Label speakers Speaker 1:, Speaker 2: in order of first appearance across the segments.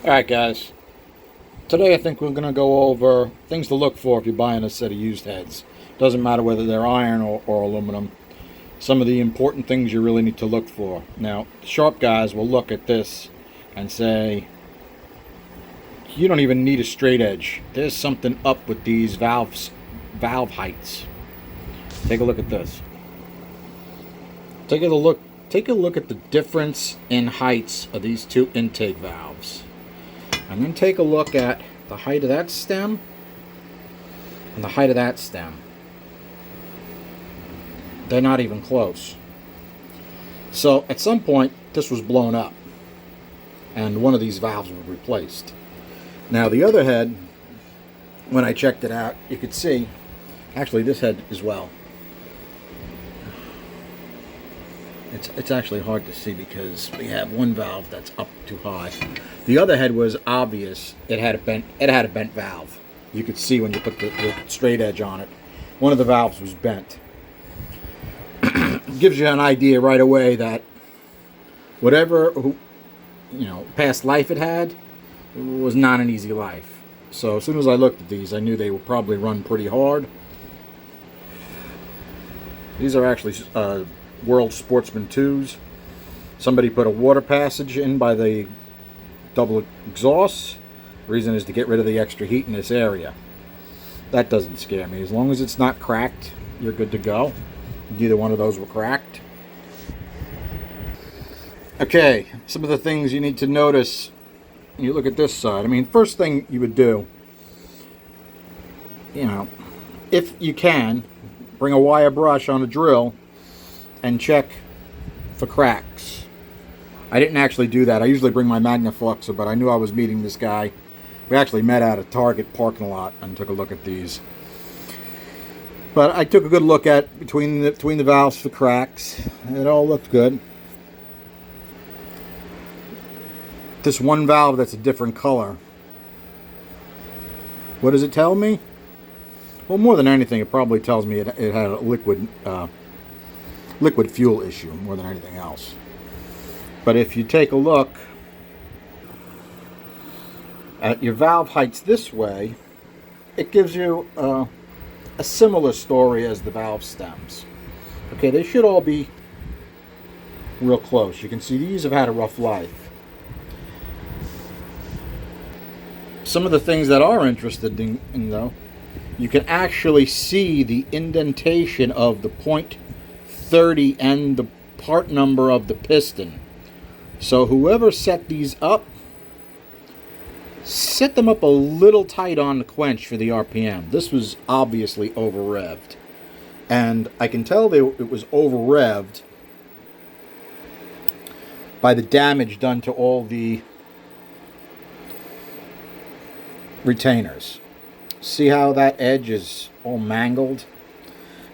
Speaker 1: Alright guys, today I think we're going to go over things to look for if you're buying a set of used heads. Doesn't matter whether they're iron or aluminum. Some of the important things you really need to look for. Now, sharp guys will look at this and say, you don't even need a straight edge. There's something up with these valve heights. Take a look at this. Take a look at the difference in heights of these two intake valves. And then take a look at the height of that stem and the height of that stem. They're not even close. So at some point this was blown up and one of these valves was replaced. Now the other head, when I checked it out, you could see, actually this head as well. It's actually hard to see because we have one valve that's up too high. The other head was obvious. It had a bent valve. You could see when you put the straight edge on it. One of the valves was bent. Gives you an idea right away that whatever past life it had was not an easy life. So as soon as I looked at these, I knew they would probably run pretty hard. These are actually World Sportsman 2's. Somebody put a water passage in by the double exhaust. The reason is to get rid of the extra heat in this area. That doesn't scare me. As long as it's not cracked, you're good to go. Neither one of those were cracked. Okay, some of the things you need to notice when you look at this side. I mean, first thing you would do, if you can, bring a wire brush on a drill and check for cracks. I didn't actually do that. I usually bring my magnifluxer, but I knew I was meeting this guy. We actually met at a Target parking lot and took a look at these. But I took a good look at between the valves for cracks. It all looked good. This one valve that's a different color. What does it tell me? Well, more than anything, it probably tells me it had a liquid fuel issue more than anything else. But if you take a look at your valve heights this way, it gives you a similar story as the valve stems. Okay, they should all be real close. You can see these have had a rough life. Some of the things that are interested in though, you can actually see the indentation of the .30 and the part number of the piston. So whoever set these up, set them up a little tight on the quench for the RPM. This was obviously over revved, and I can tell it was over revved by the damage done to all the retainers. See how that edge is all mangled?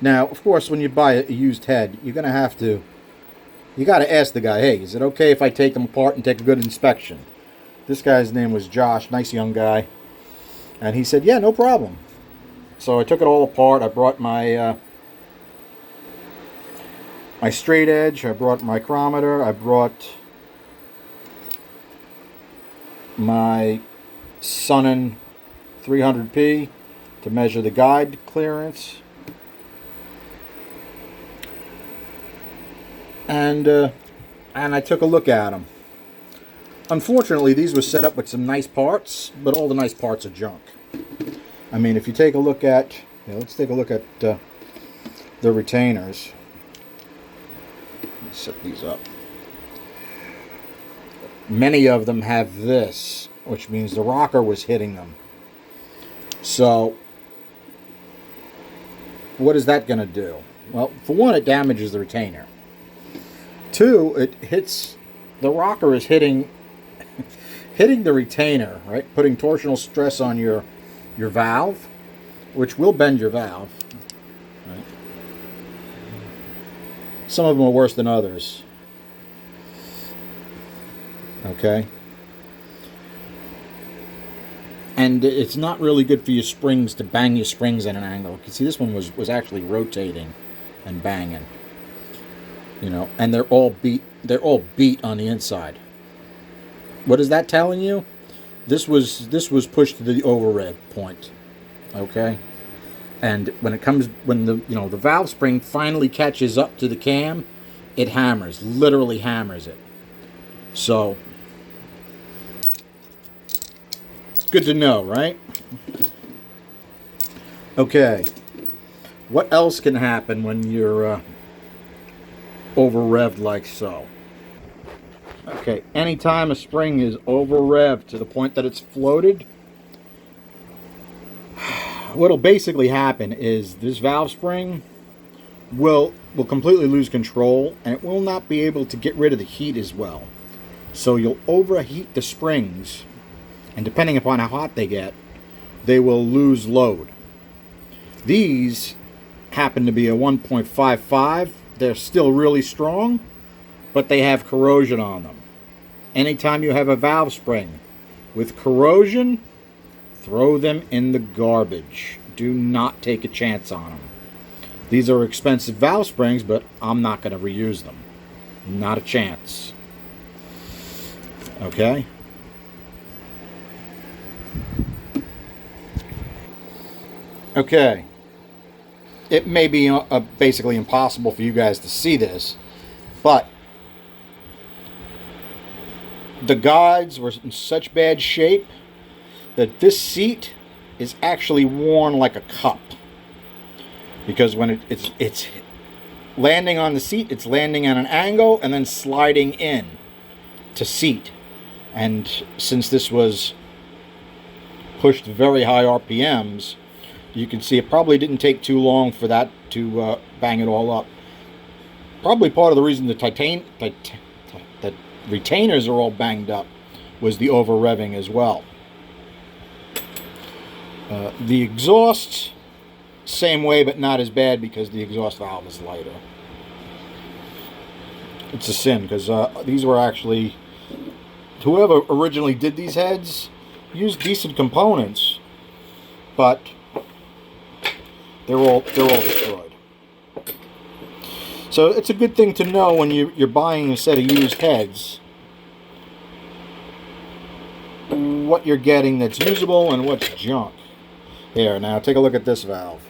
Speaker 1: Now, of course, when you buy a used head, you got to ask the guy, hey, is it okay if I take them apart and take a good inspection? This guy's name was Josh, nice young guy. And he said, yeah, no problem. So I took it all apart. I brought my my straight edge. I brought my micrometer. I brought my Sonnen 300p to measure the guide clearance. And I took a look at them. Unfortunately, these were set up with some nice parts, but all the nice parts are junk. I mean, if you take a look at, let's take a look at the retainers. Let's set these up. Many of them have this, which means the rocker was hitting them. So, what is that going to do? Well, for one, it damages the retainer. Two, it hits, the rocker is hitting the retainer, right? Putting torsional stress on your valve, which will bend your valve. Right? Some of them are worse than others. Okay? And it's not really good for your springs to bang your springs at an angle. You can see this one was actually rotating and banging. And they're all beat on the inside. What is that telling you? This was pushed to the over rev point. Okay. And when the valve spring finally catches up to the cam, it hammers, literally hammers it. So it's good to know, right? Okay. What else can happen when you're over revved like so? Okay, anytime a spring is over revved to the point that it's floated, what'll basically happen is this valve spring will completely lose control, and it will not be able to get rid of the heat as well. So you'll overheat the springs, and depending upon how hot they get, they will lose load. These happen to be a 1.55. They're still really strong, but they have corrosion on them. Anytime you have a valve spring with corrosion, throw them in the garbage. Do not take a chance on them. These are expensive valve springs, but I'm not going to reuse them. Not a chance. Okay? Okay. It may be basically impossible for you guys to see this, but the guides were in such bad shape that this seat is actually worn like a cup. Because when it's landing on the seat, it's landing at an angle and then sliding in to seat. And since this was pushed very high RPMs, you can see it probably didn't take too long for that to bang it all up. Probably part of the reason the retainers are all banged up was the over revving as well. The exhaust, same way, but not as bad because the exhaust valve is lighter. It's a sin because these were actually, whoever originally did these heads used decent components, but they're all destroyed. So it's a good thing to know when you're buying a set of used heads what you're getting that's usable and what's junk. Here, now take a look at this valve.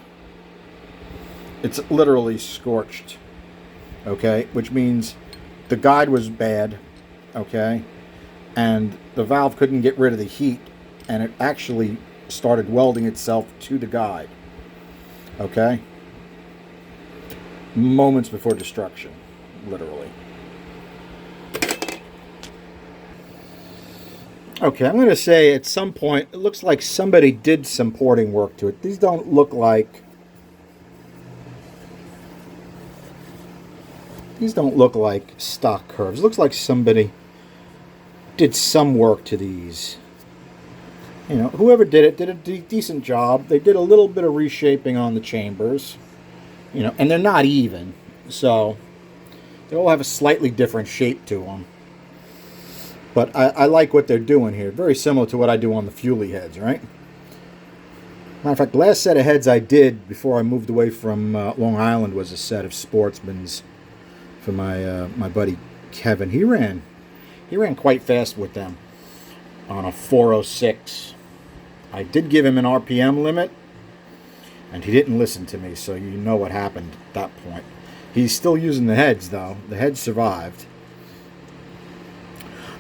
Speaker 1: It's literally scorched, okay? Which means the guide was bad, okay? And the valve couldn't get rid of the heat, and it actually started welding itself to the guide, okay? Moments before destruction, literally. Okay, I'm going to say at some point, it looks like somebody did some porting work to it. These don't look like... These don't look like stock curves. It looks like somebody did some work to these. You know, whoever did it did a decent job. They did a little bit of reshaping on the chambers. You know, and they're not even. So, they all have a slightly different shape to them. But I like what they're doing here. Very similar to what I do on the Fuelie heads, right? Matter of fact, the last set of heads I did before I moved away from Long Island was a set of Sportsmans for my buddy Kevin. He ran quite fast with them on a 406. I did give him an RPM limit, and he didn't listen to me, so you know what happened at that point. He's still using the heads, though. The heads survived.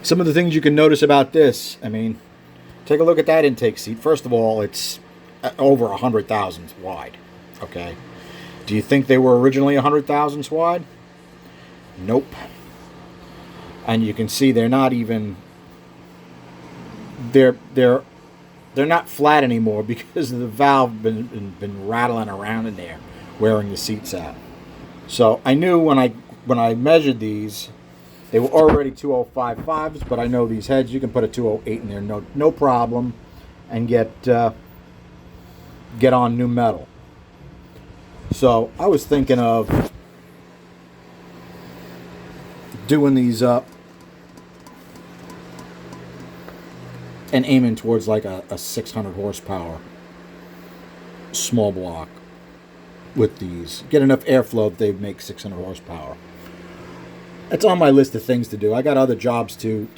Speaker 1: Some of the things you can notice about this, I mean, take a look at that intake seat. First of all, it's over 100 thousandths wide, okay? Do you think they were originally 100 thousandths wide? Nope. And you can see they're not even, they're not flat anymore because the valve been rattling around in there, wearing the seats out. So I knew when I measured these, they were already 2055s, but I know these heads, you can put a 208 in there, no problem, and get on new metal. So I was thinking of doing these up and aiming towards like a 600 horsepower small block with these. Get enough airflow that they make 600 horsepower. It's on my list of things to do. I got other jobs to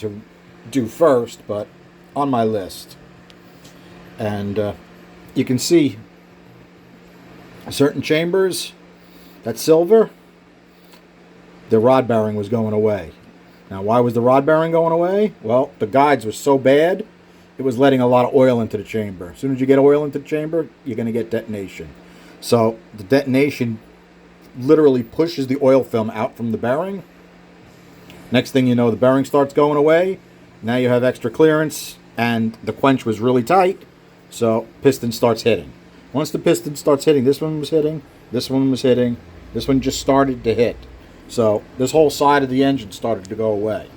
Speaker 1: do first, but on my list. And you can see certain chambers, that silver, the rod bearing was going away. Now, why was the rod bearing going away? Well, the guides were so bad, it was letting a lot of oil into the chamber. As soon as you get oil into the chamber, you're going to get detonation. So the detonation literally pushes the oil film out from the bearing. Next thing you know, the bearing starts going away. Now you have extra clearance, and the quench was really tight, so piston starts hitting. Once the piston starts hitting, this one was hitting, this one was hitting, this one just started to hit. So this whole side of the engine started to go away.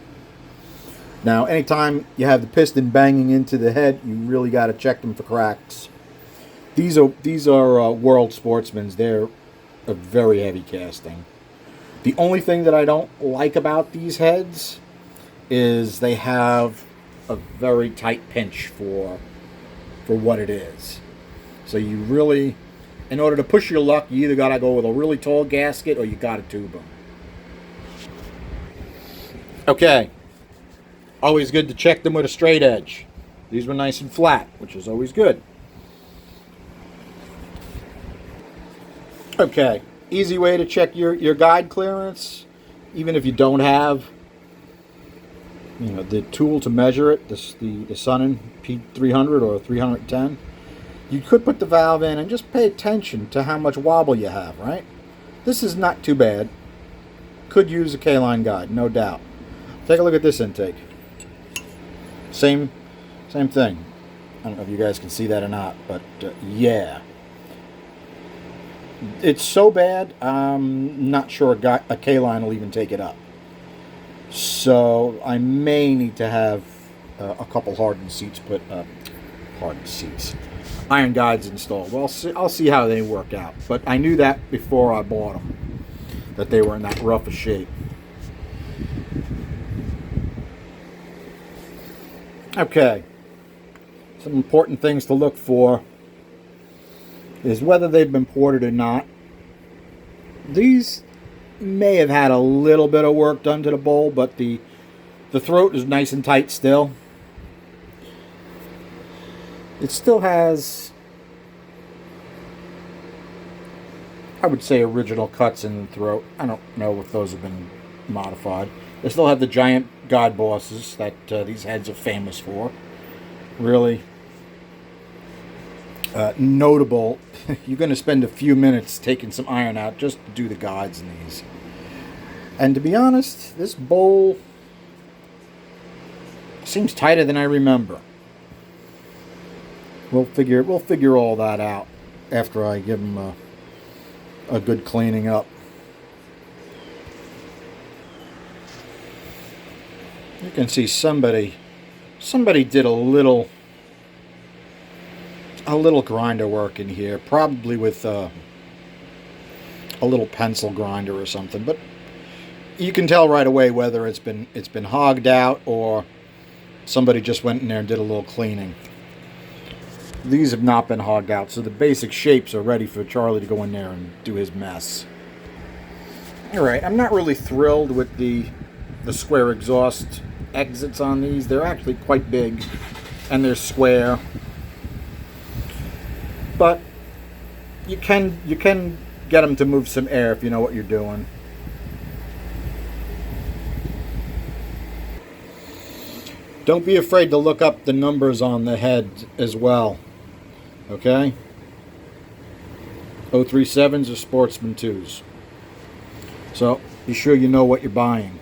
Speaker 1: Now, anytime you have the piston banging into the head, you really got to check them for cracks. These are World Sportsmans. They're a very heavy casting. The only thing that I don't like about these heads is they have a very tight pinch for what it is. So you really, in order to push your luck, you either got to go with a really tall gasket or you got to tube them. Okay. Always good to check them with a straight edge. These were nice and flat, which is always good. Okay. Easy way to check your guide clearance, even if you don't have the tool to measure it, the Sonnen P300 or 310. You could put the valve in and just pay attention to how much wobble you have, right? This is not too bad. Could use a K-line guide, no doubt. Take a look at this intake. Same thing. I don't know if you guys can see that or not, but yeah. It's so bad, I'm not sure a K-line will even take it up. So I may need to have a couple hardened seats put up. Iron guides installed. Well, I'll see how they work out. But I knew that before I bought them, that they were in that rough a shape. Okay. Some important things to look for is whether they've been ported or not. These may have had a little bit of work done to the bowl, but the throat is nice and tight still. It still has, I would say, original cuts in the throat. I don't know if those have been modified. They still have the giant guide bosses that these heads are famous for. Really notable. You're going to spend a few minutes taking some iron out just to do the guides in these. And to be honest, this bowl seems tighter than I remember. We'll figure all that out after I give them a good cleaning up. You can see somebody did a little grinder work in here, probably with a little pencil grinder or something, but you can tell right away whether it's been hogged out or somebody just went in there and did a little cleaning. These have not been hogged out, so the basic shapes are ready for Charlie to go in there and do his mess. Alright, I'm not really thrilled with the square exhaust exits on these. They're actually quite big, and they're square. But you can get them to move some air if you know what you're doing. Don't be afraid to look up the numbers on the head as well. Okay? 037s are Sportsman 2's. So be sure you know what you're buying.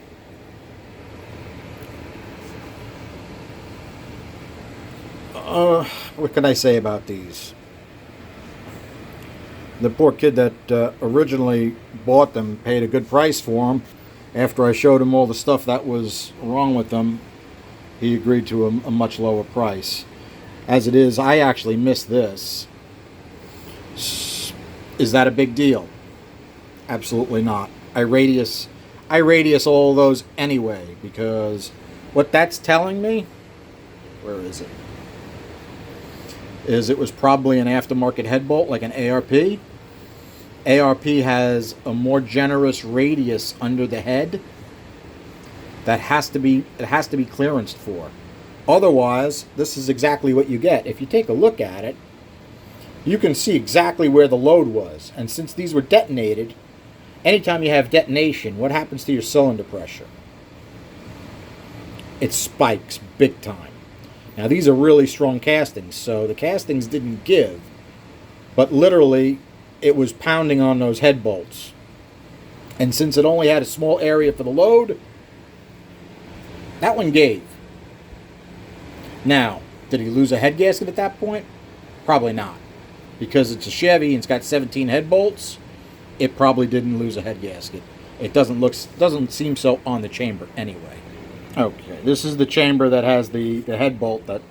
Speaker 1: What can I say about these? The poor kid that originally bought them paid a good price for them. After I showed him all the stuff that was wrong with them, he agreed to a much lower price. As it is, I actually missed this. Is that a big deal? Absolutely not. I radius all those anyway, because what that's telling me, where is it? Is it was probably an aftermarket head bolt like an ARP. ARP has a more generous radius under the head that has to be clearanced for. Otherwise, this is exactly what you get. If you take a look at it, you can see exactly where the load was. And since these were detonated, anytime you have detonation, what happens to your cylinder pressure? It spikes big time. Now, these are really strong castings, so the castings didn't give, but literally it was pounding on those head bolts. And since it only had a small area for the load, that one gave. Now, did he lose a head gasket at that point? Probably not. Because it's a Chevy and it's got 17 head bolts, it probably didn't lose a head gasket. It doesn't seem so on the chamber anyway. Okay, this is the chamber that has the head bolt that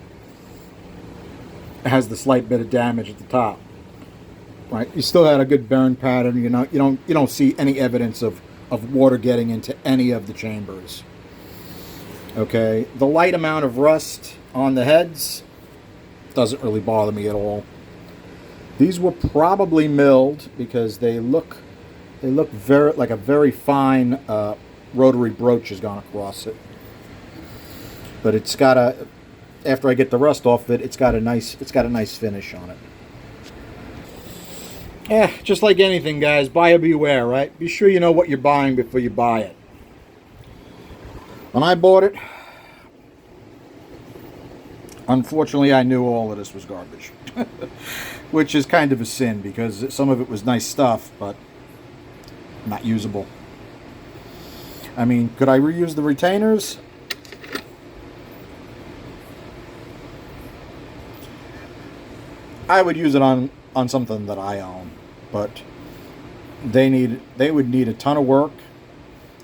Speaker 1: has the slight bit of damage at the top. Right, you still had a good burn pattern. You don't see any evidence of water getting into any of the chambers. Okay, the light amount of rust on the heads doesn't really bother me at all. These were probably milled because they look very like a very fine rotary broach has gone across it. But it's got a, after I get the rust off it, it's got a nice finish on it. Just like anything, guys, buyer beware, right? Be sure you know what you're buying before you buy it. When I bought it, unfortunately, I knew all of this was garbage. Which is kind of a sin, because some of it was nice stuff, but not usable. I mean, could I reuse the retainers? I would use it on something that I own, but they would need a ton of work,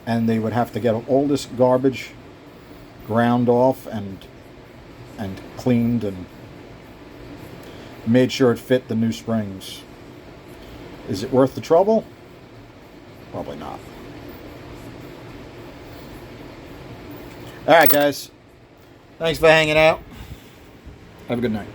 Speaker 1: and they would have to get all this garbage ground off and cleaned and made sure it fit the new springs. Is it worth the trouble? Probably not. All right, guys. Thanks for hanging out. Have a good night.